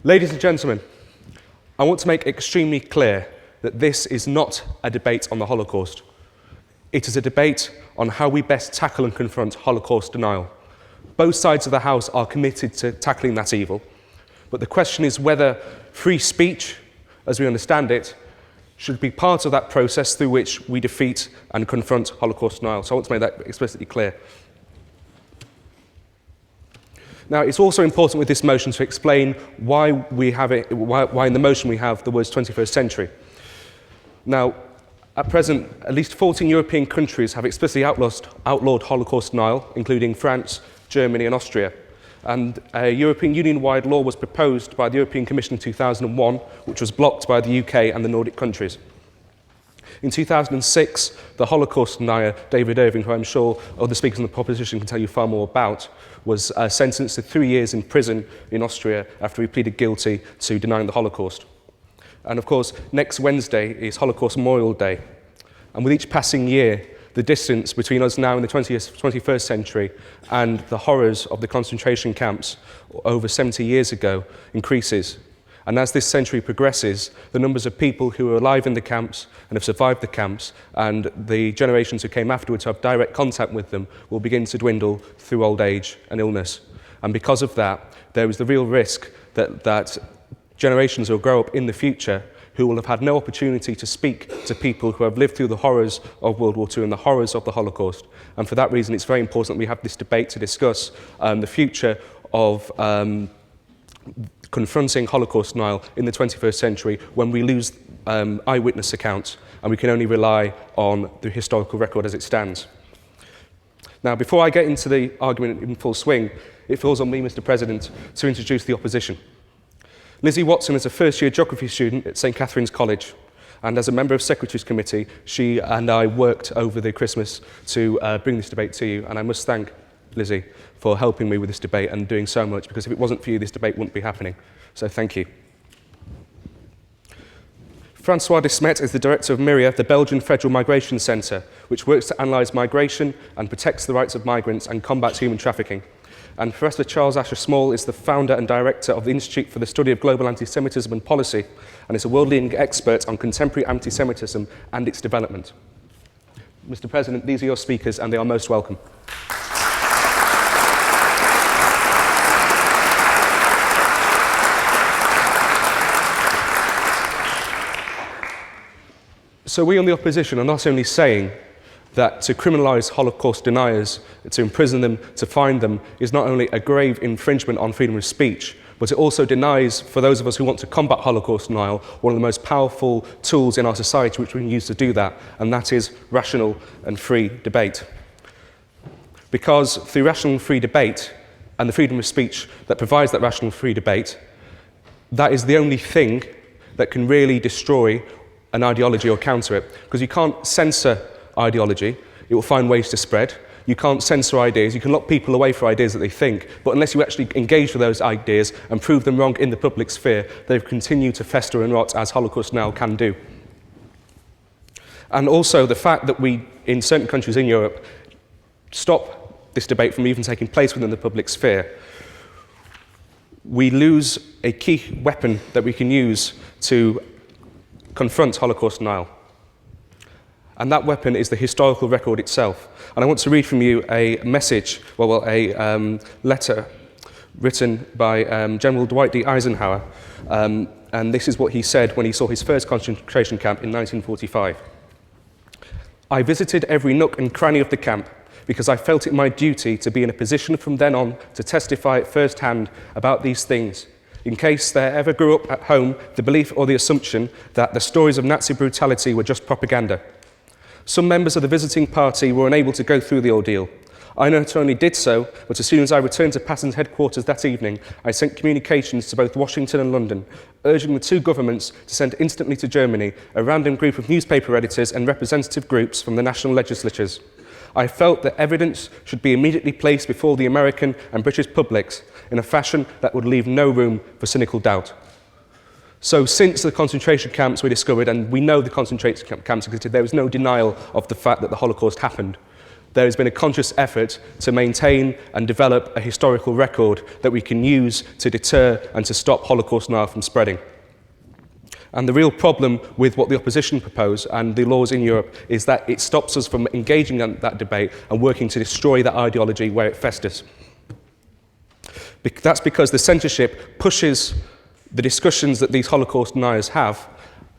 Ladies and gentlemen, I want to make extremely clear that this is not a debate on the Holocaust. It is a debate on how we best tackle and confront Holocaust denial. Both sides of the House are committed to tackling that evil, but the question is whether free speech, as we understand it, should be part of that process through which we defeat and confront Holocaust denial. So I want to make that explicitly clear. Now, it's also important with this motion to explain why in the motion we have the words 21st century. Now, at present, at least 14 European countries have explicitly outlawed Holocaust denial, including France, Germany and Austria. And a European Union-wide law was proposed by the European Commission in 2001, which was blocked by the UK and the Nordic countries. In 2006, the Holocaust denier, David Irving, who I'm sure other speakers on the proposition can tell you far more about, was sentenced to 3 years in prison in Austria after he pleaded guilty to denying the Holocaust. And of course, next Wednesday is Holocaust Memorial Day. And with each passing year, the distance between us now in the 21st century and the horrors of the concentration camps over 70 years ago increases. And as this century progresses, the numbers of people who are alive in the camps and have survived the camps and the generations who came afterwards who have direct contact with them will begin to dwindle through old age and illness. And because of that, there is the real risk that generations will grow up in the future who will have had no opportunity to speak to people who have lived through the horrors of World War II and the horrors of the Holocaust. And for that reason, it's very important that we have this debate to discuss the future of confronting Holocaust denial in the 21st century when we lose eyewitness accounts and we can only rely on the historical record as it stands. Now, before I get into the argument in full swing, it falls on me, Mr. President, to introduce the opposition. Lizzie Watson is a first-year geography student at St Catherine's College, and as a member of Secretary's Committee, she and I worked over the Christmas to bring this debate to you, and I must thank Lizzie for helping me with this debate and doing so much, because if it wasn't for you, this debate wouldn't be happening. So thank you. Francois de Smet is the director of MIRIA, the Belgian Federal Migration Centre, which works to analyse migration and protects the rights of migrants and combats human trafficking. And Professor Charles Asher Small is the founder and director of the Institute for the Study of Global Anti-Semitism and Policy, and is a world-leading expert on contemporary anti-Semitism and its development. Mr. President, these are your speakers, and they are most welcome. So we on the opposition are not only saying that to criminalise Holocaust deniers, to imprison them, to fine them, is not only a grave infringement on freedom of speech, but it also denies, for those of us who want to combat Holocaust denial, one of the most powerful tools in our society which we can use to do that, and that is rational and free debate. Because through rational and free debate, and the freedom of speech that provides that rational and free debate, that is the only thing that can really destroy an ideology or counter it. Because you can't censor ideology, it will find ways to spread. You can't censor ideas, you can lock people away for ideas that they think, but unless you actually engage with those ideas and prove them wrong in the public sphere, they continue to fester and rot as Holocaust now can do. And also the fact that we, in certain countries in Europe, stop this debate from even taking place within the public sphere, we lose a key weapon that we can use to confront Holocaust denial. And that weapon is the historical record itself. And I want to read from you a message, a letter written by General Dwight D. Eisenhower. And this is what he said when he saw his first concentration camp in 1945. I visited every nook and cranny of the camp because I felt it my duty to be in a position from then on to testify at first hand about these things, in case there ever grew up at home the belief or the assumption that the stories of Nazi brutality were just propaganda. Some members of the visiting party were unable to go through the ordeal. I not only did so, but as soon as I returned to Patton's headquarters that evening, I sent communications to both Washington and London, urging the two governments to send instantly to Germany a random group of newspaper editors and representative groups from the national legislatures. I felt that evidence should be immediately placed before the American and British publics in a fashion that would leave no room for cynical doubt. So since the concentration camps were discovered, and we know the concentration camps existed, there was no denial of the fact that the Holocaust happened. there has been a conscious effort to maintain and develop a historical record that we can use to deter and to stop Holocaust denial from spreading. And the real problem with what the opposition propose and the laws in Europe is that it stops us from engaging in that debate and working to destroy that ideology where it festers. That's because the censorship pushes the discussions that these Holocaust deniers have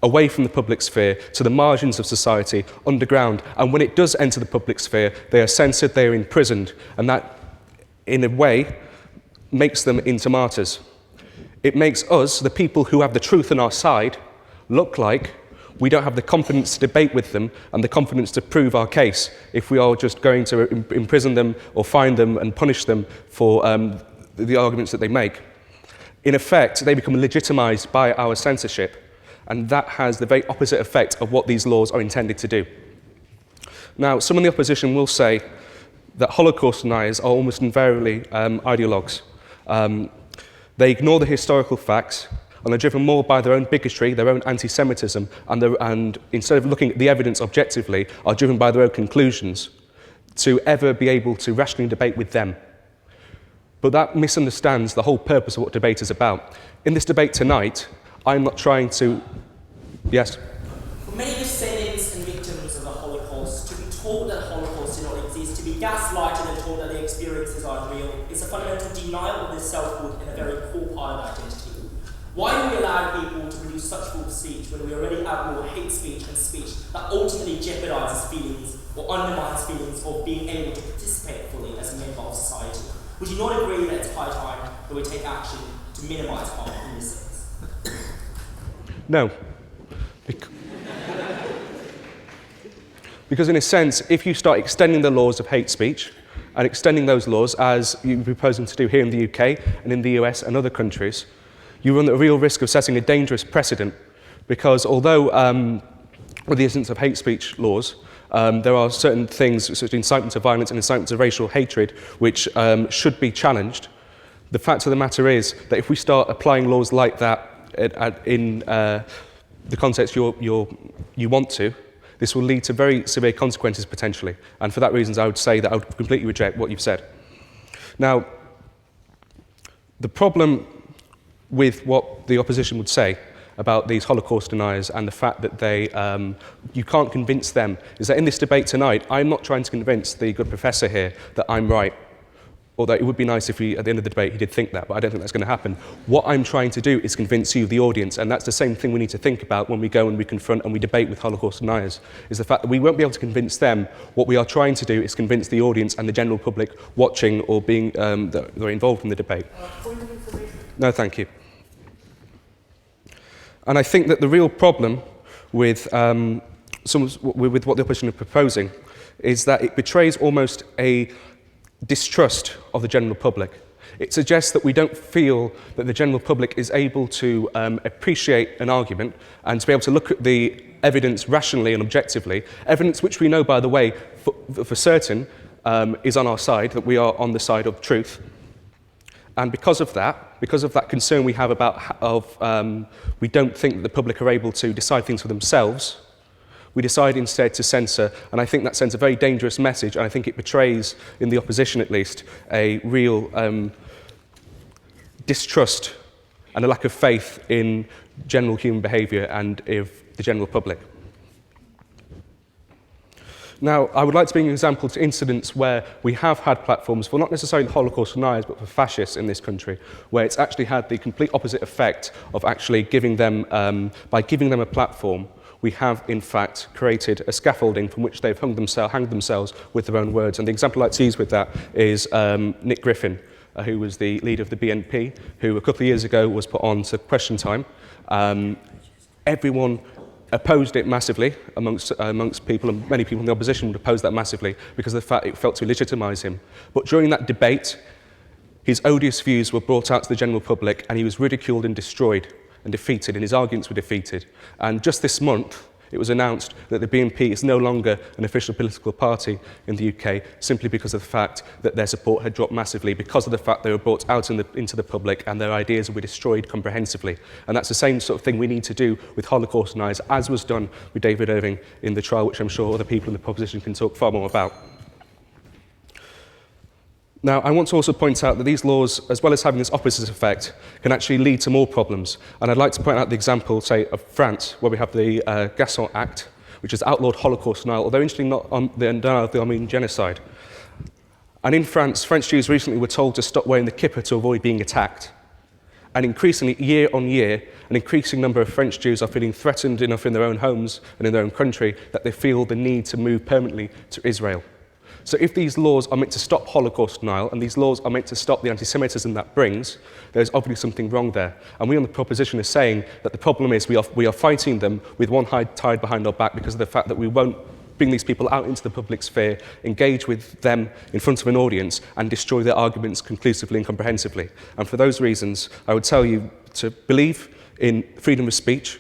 away from the public sphere to the margins of society, underground. And when it does enter the public sphere, they are censored, they are imprisoned, and that, in a way, makes them into martyrs. It makes us, the people who have the truth on our side, look like we don't have the confidence to debate with them and the confidence to prove our case if we are just going to imprison them or fine them and punish them for the arguments that they make. In effect, they become legitimised by our censorship, and that has the very opposite effect of what these laws are intended to do. Now, some in the opposition will say that Holocaust deniers are almost invariably ideologues. They ignore the historical facts, and are driven more by their own bigotry, their own anti-Semitism, and instead of looking at the evidence objectively, are driven by their own conclusions to ever be able to rationally debate with them. But that misunderstands the whole purpose of what debate is about. In this debate tonight, I'm not trying to... Yes? For many descendants and victims of the Holocaust, to be told that the Holocaust did not exist, to be gaslighted and told that their experiences are unreal, is a fundamental denial of their selfhood and a very core part of identity. Why do we allow people to produce such false speech when we already have more hate speech and speech that ultimately jeopardizes feelings or undermines feelings of being able to participate fully as a member of society? Would you not agree that it's high time that we take action to minimize harm in this sense? No. Because in a sense, if you start extending the laws of hate speech and extending those laws, as you're proposing to do here in the UK and in the US and other countries, you run the real risk of setting a dangerous precedent, because although with the instance of hate speech laws, there are certain things such as incitement to violence and incitement to racial hatred which should be challenged. The fact of the matter is that if we start applying laws like that in the context you want to, this will lead to very severe consequences potentially. And for that reason, I would say that I would completely reject what you've said. Now, the problem with what the opposition would say about these Holocaust deniers and the fact that you can't convince them is that in this debate tonight, I'm not trying to convince the good professor here that I'm right, although it would be nice if at the end of the debate he did think that, but I don't think that's going to happen. What I'm trying to do is convince you, the audience, and that's the same thing we need to think about when we go and we confront and we debate with Holocaust deniers, is the fact that we won't be able to convince them. What we are trying to do is convince the audience and the general public watching or being that are involved in the debate. No, thank you. And I think that the real problem with what the opposition are proposing is that it betrays almost a distrust of the general public. It suggests that we don't feel that the general public is able to appreciate an argument and to be able to look at the evidence rationally and objectively, evidence which we know, by the way, for certain is on our side, that we are on the side of truth. And because of that concern we have we don't think that the public are able to decide things for themselves, we decide instead to censor, and I think that sends a very dangerous message, and I think it betrays, in the opposition at least, a real distrust and a lack of faith in general human behaviour and of the general public. Now, I would like to bring an example to incidents where we have had platforms for not necessarily the Holocaust deniers, but for fascists in this country, where it's actually had the complete opposite effect of actually giving them, by giving them a platform, we have in fact created a scaffolding from which they've hanged themselves with their own words. And the example I'd like to use with that is Nick Griffin, who was the leader of the BNP, who a couple of years ago was put on to Question Time. Everyone opposed it massively amongst people, and many people in the opposition would oppose that massively because of the fact it felt to legitimise him. But during that debate, his odious views were brought out to the general public, and he was ridiculed and destroyed and defeated, and his arguments were defeated. And just this month, it was announced that the BNP is no longer an official political party in the UK, simply because of the fact that their support had dropped massively, because of the fact they were brought out into the public and their ideas were destroyed comprehensively. And that's the same sort of thing we need to do with Holocaust deniers, as was done with David Irving in the trial, which I'm sure other people in the opposition can talk far more about. Now, I want to also point out that these laws, as well as having this opposite effect, can actually lead to more problems. And I'd like to point out the example, say, of France, where we have the Gasson Act, which has outlawed Holocaust denial, although interestingly not on the denial of the Armenian genocide. And in France, French Jews recently were told to stop wearing the kippah to avoid being attacked. And increasingly, year on year, an increasing number of French Jews are feeling threatened enough in their own homes and in their own country that they feel the need to move permanently to Israel. So if these laws are meant to stop Holocaust denial and these laws are meant to stop the anti-Semitism that brings, there's obviously something wrong there. And we on the proposition are saying that the problem is we are fighting them with one hand tied behind our back because of the fact that we won't bring these people out into the public sphere, engage with them in front of an audience and destroy their arguments conclusively and comprehensively. And for those reasons, I would tell you to believe in freedom of speech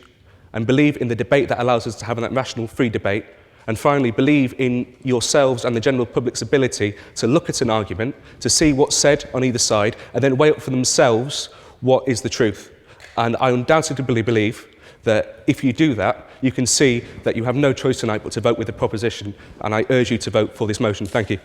and believe in the debate that allows us to have that rational, free debate. And finally, believe in yourselves and the general public's ability to look at an argument, to see what's said on either side, and then weigh up for themselves what is the truth. And I undoubtedly believe that if you do that, you can see that you have no choice tonight but to vote with the proposition, and I urge you to vote for this motion. Thank you.